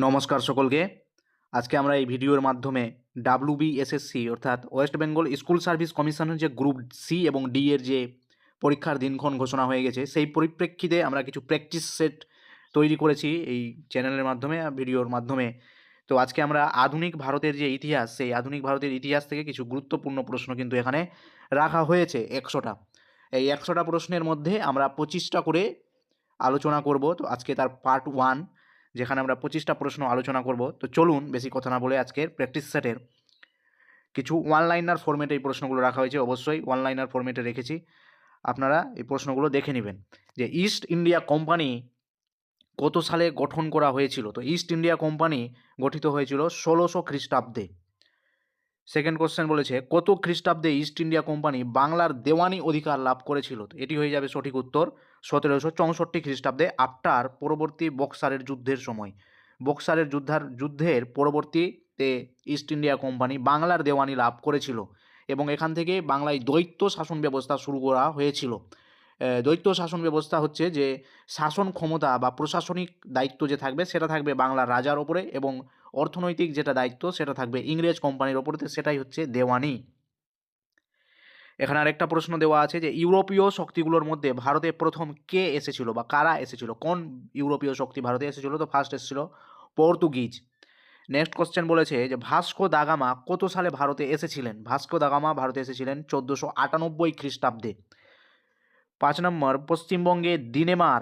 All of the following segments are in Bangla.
নমস্কার সকলকে। আজকে আমরা এই ভিডিওর মাধ্যমে ডাব্লিউবিএসএসসি অর্থাৎ ওয়েস্ট বেঙ্গল স্কুল সার্ভিস কমিশনের যে গ্রুপ সি এবং ডি এর যে পরীক্ষার দিনক্ষণ ঘোষণা হয়ে গেছে, সেই পরিপ্রেক্ষিতে আমরা কিছু প্র্যাকটিস সেট তৈরি করেছি এই চ্যানেলের মাধ্যমে, ভিডিওর মাধ্যমে। তো আজকে আমরা আধুনিক ভারতের যে ইতিহাস, সেই আধুনিক ভারতের ইতিহাস থেকে কিছু গুরুত্বপূর্ণ প্রশ্ন কিন্তু এখানে রাখা হয়েছে 100টা। এই 100টা প্রশ্নের মধ্যে আমরা 25টা করে আলোচনা করব। তো আজকে তার পার্ট 1, যেখানে আমরা 25টা প্রশ্ন আলোচনা করব। তো চলুন বেশি কথা না বলে আজকের প্র্যাকটিস সেটের কিছু ওয়ান লাইনার ফরম্যাটে এই প্রশ্নগুলো রাখা হয়েছে। অবশ্যই ওয়ান লাইনার ফরম্যাটে রেখেছি, আপনারা এই প্রশ্নগুলো দেখে নেবেন। যে ইস্ট ইন্ডিয়া কোম্পানি কত সালে গঠন করা হয়েছিল? তো ইস্ট ইন্ডিয়া কোম্পানি গঠিত হয়েছিল 1600 খ্রিস্টাব্দে। সেকেন্ড কোশ্চেন বলেছে, কত খ্রিস্টাব্দে ইস্ট ইন্ডিয়া কোম্পানি বাংলার দেওয়ানি অধিকার লাভ করেছিল? তো এটি হয়ে যাবে সঠিক উত্তর 1764 খ্রিস্টাব্দে, আফটার পরবর্তী বক্সারের যুদ্ধের সময়। বক্সারের যুদ্ধের পরবর্তীতে ইস্ট ইন্ডিয়া কোম্পানি বাংলার দেওয়ানি লাভ করেছিল এবং এখান থেকে বাংলায় দ্বৈত শাসন ব্যবস্থা শুরু করা হয়েছিল। দ্বৈত শাসন ব্যবস্থা হচ্ছে যে শাসন ক্ষমতা বা প্রশাসনিক দায়িত্ব যে থাকবে সেটা থাকবে বাংলার রাজার ওপরে, এবং অর্থনৈতিক যেটা দায়িত্ব সেটা থাকবে ইংরেজ কোম্পানির ওপরে, সেটাই হচ্ছে দেওয়ানি। এখানে আরেকটা প্রশ্ন দেওয়া আছে যে ইউরোপীয় শক্তিগুলোর মধ্যে ভারতে প্রথম কে এসেছিল বা কারা এসেছিল? কোন ইউরোপীয় শক্তি ভারতে এসেছিল? তো ফার্স্ট এসেছিল পর্তুগিজ। নেক্সট কোশ্চেন বলেছে যে ভাস্কো দা গামা কত সালে ভারতে এসেছিলেন? ভাস্কো দা গামা ভারতে এসেছিলেন 1498 খ্রিস্টাব্দে। 5 নম্বর, পশ্চিমবঙ্গে দিনেমার,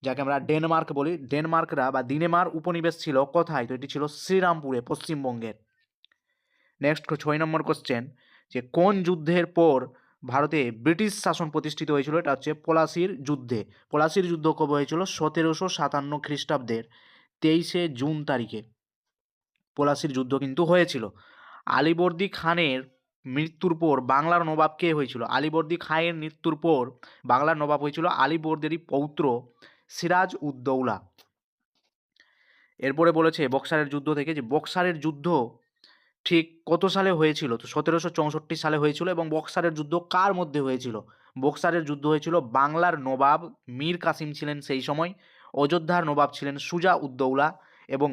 যাকে আমরা ডেনমার্ক বলি, ডেনমার্করা বা দিনেমার উপনিবেশ ছিল কোথায়? তো এটি ছিল শ্রীরামপুরে, পশ্চিমবঙ্গের। নেক্সট 6 নম্বর কোশ্চেন, যে কোন যুদ্ধের পর ভারতে ব্রিটিশ শাসন প্রতিষ্ঠিত হয়েছিল? এটা হচ্ছে পলাশির যুদ্ধে। পলাশির যুদ্ধ কবে হয়েছিল? 1757 খ্রিস্টাব্দের 23শে জুন তারিখে পলাশির যুদ্ধ কিন্তু হয়েছিল। আলীবর্দী খানের মৃত্যুর পর বাংলার নবাব কে হয়েছিল? আলীবর্দী খানের মৃত্যুর পর বাংলার নবাব হয়েছিল আলীবর্দীরই পৌত্র সিরাজ উদ্দৌলা। এরপরে বলেছে বক্সারের যুদ্ধ থেকে, যে বক্সারের যুদ্ধ ঠিক কত সালে হয়েছিল? তো 1764 সালে হয়েছিল। এবং বক্সারের যুদ্ধ কার মধ্যে হয়েছিল? বক্সারের যুদ্ধ হয়েছিল বাংলার নবাব মীর কাসিম ছিলেন সেই সময়, অযোধ্যার নবাব ছিলেন সুজা উদ্দৌলা, এবং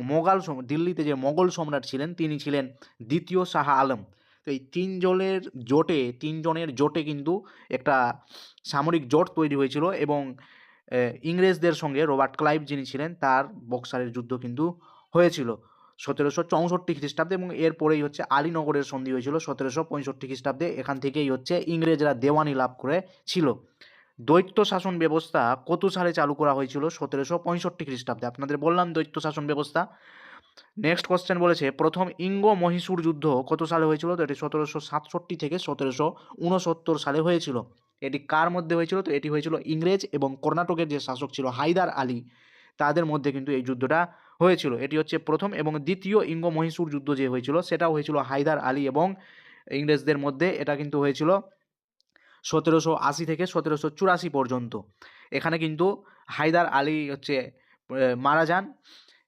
দিল্লিতে যে মোগল সম্রাট ছিলেন তিনি ছিলেন দ্বিতীয় শাহ আলম। তো এই তিনজনের জোটে কিন্তু একটা সামরিক জোট তৈরি হয়েছিল, এবং ইংরেজদের সঙ্গে রবার্ট ক্লাইভ যিনি ছিলেন তার বক্সারের যুদ্ধ কিন্তু হয়েছিল 1764 খ্রিস্টাব্দে, এবং এরপরেই হচ্ছে আলীনগরের সন্ধি হয়েছিল 1765 খ্রিস্টাব্দে। এখান থেকেই হচ্ছে ইংরেজরা দেওয়ানি লাভ করেছিল। দ্বৈত শাসন ব্যবস্থা কত সালে চালু করা হয়েছিল? 1765 খ্রিস্টাব্দে। আপনাদের বললাম দ্বৈত শাসন ব্যবস্থা। নেক্সট কোশ্চেন বলেছে প্রথম ইঙ্গ মহীশূর যুদ্ধ কত সালে হয়েছিল? তো এটি 1767 থেকে 1769 সালে হয়েছিল। এটি কার মধ্যে হয়েছিল? তো এটি হয়েছিল ইংরেজ এবং কর্ণাটকের যে শাসক ছিল হায়দার আলী, তাদের মধ্যে কিন্তু এই যুদ্ধটা হয়েছিল। এটি হচ্ছে প্রথম। এবং দ্বিতীয় ইঙ্গ মহীশূর যুদ্ধ যে হয়েছিল সেটাও হয়েছিল হায়দার আলী এবং ইংরেজদের মধ্যে। এটা কিন্তু হয়েছিল 1780 থেকে 1784 পর্যন্ত। এখানে কিন্তু হায়দার আলী হচ্ছে মারা যান,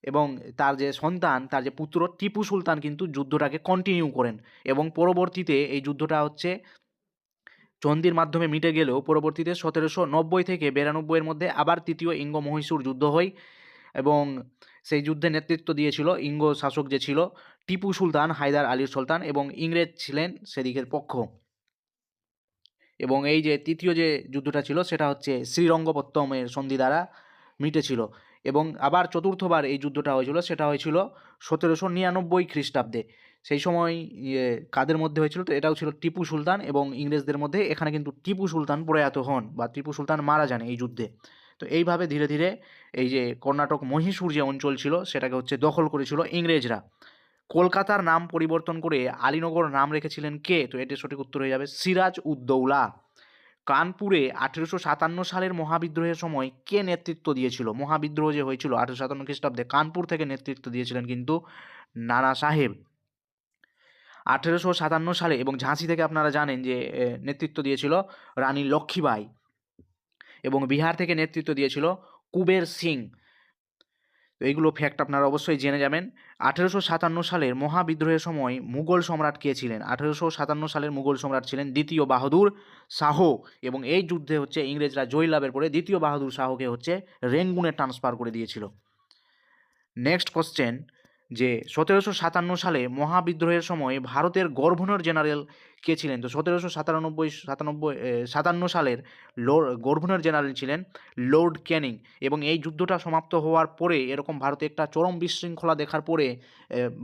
এবং তার যে সন্তান, তার যে পুত্র টিপু সুলতান কিন্তু যুদ্ধটাকে কন্টিনিউ করেন, এবং পরবর্তীতে এই যুদ্ধটা হচ্ছে চন্দির মাধ্যমে মিটে গেলেও পরবর্তীতে 1790 থেকে 92 মধ্যে আবার তৃতীয় ইঙ্গ মহীশূর যুদ্ধ হয়, এবং সেই যুদ্ধে নেতৃত্ব দিয়েছিল ইঙ্গ শাসক যে ছিল টিপু সুলতান, হায়দার আলীর সুলতান, এবং ইংরেজ ছিলেন সেদিকের পক্ষ। এবং এই যে তৃতীয় যে যুদ্ধটা ছিল সেটা হচ্ছে শ্রীরঙ্গপত্তমের সন্ধি দ্বারা মিটেছিল। এবং আবার চতুর্থবার এই যুদ্ধটা হয়েছিল, সেটা হয়েছিল 1799 খ্রিস্টাব্দে। সেই সময় কাদের মধ্যে হয়েছিল? তো এটাও ছিল টিপু সুলতান এবং ইংরেজদের মধ্যে। এখানে কিন্তু টিপু সুলতান প্রয়াত হন বা টিপু সুলতান মারা যান এই যুদ্ধে। তো এইভাবে ধীরে ধীরে এই যে কর্ণাটক মহীশূর যে অঞ্চল ছিল সেটাকে হচ্ছে দখল করেছিল ইংরেজরা। কলকাতার নাম পরিবর্তন করে আলীনগর নাম রেখেছিলেন কে? তো এটির সঠিক উত্তর হয়ে যাবে সিরাজ উদ্দৌলা। কানপুরে 1857 সালের মহাবিদ্রোহের সময় কে নেতৃত্ব দিয়েছিল? মহাবিদ্রোহ যে হয়েছিল 1857 খ্রিস্টাব্দে, কানপুর থেকে নেতৃত্ব দিয়েছিলেন কিন্তু নানা সাহেব। 1857 সালে, এবং ঝাঁসি থেকে আপনারা জানেন যে নেতৃত্ব দিয়েছিল রানী লক্ষ্মীবাই, এবং বিহার থেকে নেতৃত্ব দিয়েছিল কুবের সিং। তো এইগুলো ফ্যাক্ট আপনারা অবশ্যই জেনে যাবেন। 1857 সালের মহাবিদ্রোহের সময় মুঘল সম্রাট কে ছিলেন? 1857 সালের মুঘল সম্রাট ছিলেন দ্বিতীয় বাহাদুর শাহ, এবং এই যুদ্ধে হচ্ছে ইংরেজরা জয়লাভের পরে দ্বিতীয় বাহাদুর শাহকে হচ্ছে রেঙ্গুনে ট্রান্সফার করে দিয়েছিল। নেক্সট কোশ্চেন, যে 1757 সালে মহাবিদ্রোহের সময় ভারতের গভর্নর জেনারেল কে ছিলেন? তো 1757 সালের গভর্নর জেনারেল ছিলেন লর্ড ক্যানিং। এবং এই যুদ্ধটা সমাপ্ত হওয়ার পরে এরকম ভারতে একটা চরম বিশৃঙ্খলা দেখার পরে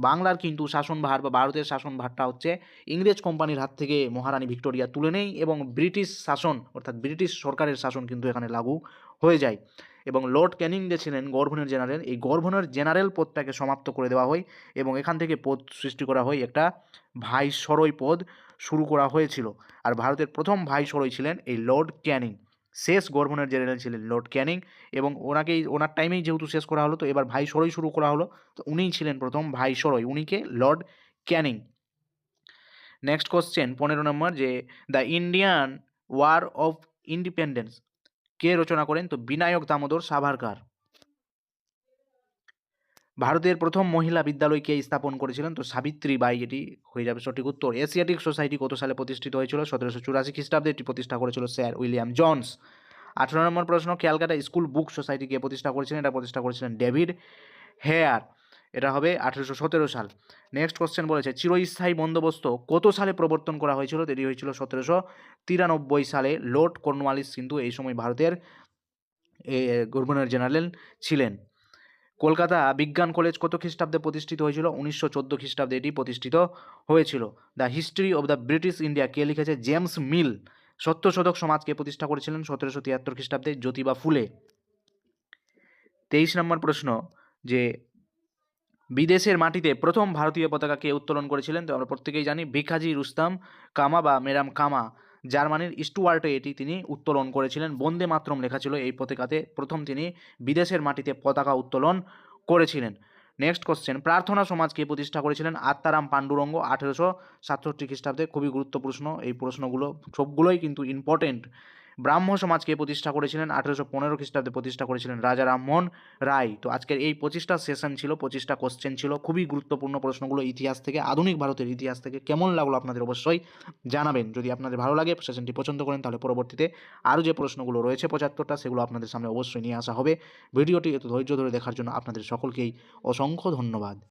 বাংলার কিন্তু শাসনভার বা ভারতের শাসনভারটা হচ্ছে ইংরেজ কোম্পানির হাত থেকে মহারানী ভিক্টোরিয়া তুলে নেয় এবং ব্রিটিশ শাসন অর্থাৎ ব্রিটিশ সরকারের শাসন কিন্তু এখানে লাগু হয়ে যায়। এবং লর্ড ক্যানিং যে ছিলেন গভর্নর জেনারেল, এই গভর্নর জেনারেল পদটাকে সমাপ্ত করে দেওয়া হয় এবং এখান থেকে পদ সৃষ্টি করা হয় একটা ভাইসরয় পদ শুরু করা হয়েছিল। আর ভারতের প্রথম ভাইসরয় ছিলেন এই লর্ড ক্যানিং। শেষ গভর্নর জেনারেল ছিলেন লর্ড ক্যানিং এবং ওনার টাইমেই যেহেতু শেষ করা হলো, তো এবার ভাইসরয় শুরু করা হলো, তো উনিই ছিলেন প্রথম ভাইসরয়, উনিকে lord Canning. Next question 15 number, যে the Indian war of independence কে রচনা করেন? তো বিনায়ক দামোদর সাভারকার। ভারতের প্রথম মহিলা বিদ্যালয় কে স্থাপন করেছিলেন? তো সাবিত্রী বাই, এটি হয়ে যাবে সঠিক উত্তর। এশিয়াটিক সোসাইটি কত সালে প্রতিষ্ঠিত হয়েছিল? 1784 খ্রিস্টাব্দে এটি প্রতিষ্ঠা করেছিল স্যার উইলিয়াম জোন্স। 18 নম্বর প্রশ্ন, ক্যালকাটা স্কুল বুক সোসাইটি কে প্রতিষ্ঠা করেছিলেন? এটা প্রতিষ্ঠা করেছিলেন ডেভিড হেয়ার। এটা হবে 1817 সাল। নেক্সট কোশ্চেন বলেছে, চিরস্থায়ী বন্দোবস্ত কত সালে প্রবর্তন করা হয়েছিল? তো এটি হয়েছিল 1793 সালে। লর্ড কর্নওয়ালিস কিন্তু এই সময় ভারতের গভর্নর জেনারেল ছিলেন। কলকাতা বিজ্ঞান কলেজ কত খ্রিস্টাব্দে প্রতিষ্ঠিত হয়েছিল? 1914 খ্রিস্টাব্দে এটি প্রতিষ্ঠিত হয়েছিল। The history of the British India কে লিখেছে? জেমস মিল। সত্যশোধক সমাজকে প্রতিষ্ঠা করেছিলেন 1773 খ্রিস্টাব্দে? জ্যোতিবা ফুলে। 23 নম্বর প্রশ্ন, যে বিদেশের মাটিতে প্রথম ভারতীয় পতাকা কে উত্তোলন করেছিলেন? তো আমরা প্রত্যেকেই জানি ভিখাজি রুস্তাম কামা বা মেরাম কামা, জার্মানির স্টুয়ার্টে এটি তিনি উত্তোলন করেছিলেন। বন্দে মাতরম লেখা ছিল এই পতাকাতে, প্রথম তিনি বিদেশের মাটিতে পতাকা উত্তোলন করেছিলেন। নেক্সট কোশ্চেন, প্রার্থনা সমাজ কে প্রতিষ্ঠা করেছিলেন? আত্মারাম পাণ্ডুরঙ্গ 1867 খ্রিস্টাব্দে। খুবই গুরুত্বপূর্ণ এই প্রশ্নগুলো, সবগুলোই কিন্তু ইম্পর্টেন্ট। ব্রাহ্ম সমাজকে প্রতিষ্ঠা করেছিলেন? 1815 খ্রিস্টাব্দে প্রতিষ্ঠা করেছিলেন রাজা রামমোহন রায়। তো আজকের এই 25টা সেশন ছিল, 25টা কোশ্চেন ছিল, খুবই গুরুত্বপূর্ণ প্রশ্নগুলো ইতিহাস থেকে, আধুনিক ভারতের ইতিহাস থেকে। কেমন লাগলো আপনাদের অবশ্যই জানাবেন। যদি আপনাদের ভালো লাগে, সেশনটি পছন্দ করেন, তাহলে পরবর্তীতে আরও যে প্রশ্নগুলো রয়েছে 75টা, সেগুলো আপনাদের সামনে অবশ্যই নিয়ে আসা হবে। ভিডিওটি এত ধৈর্য ধরে দেখার জন্য আপনাদের সকলকেই অসংখ্য ধন্যবাদ।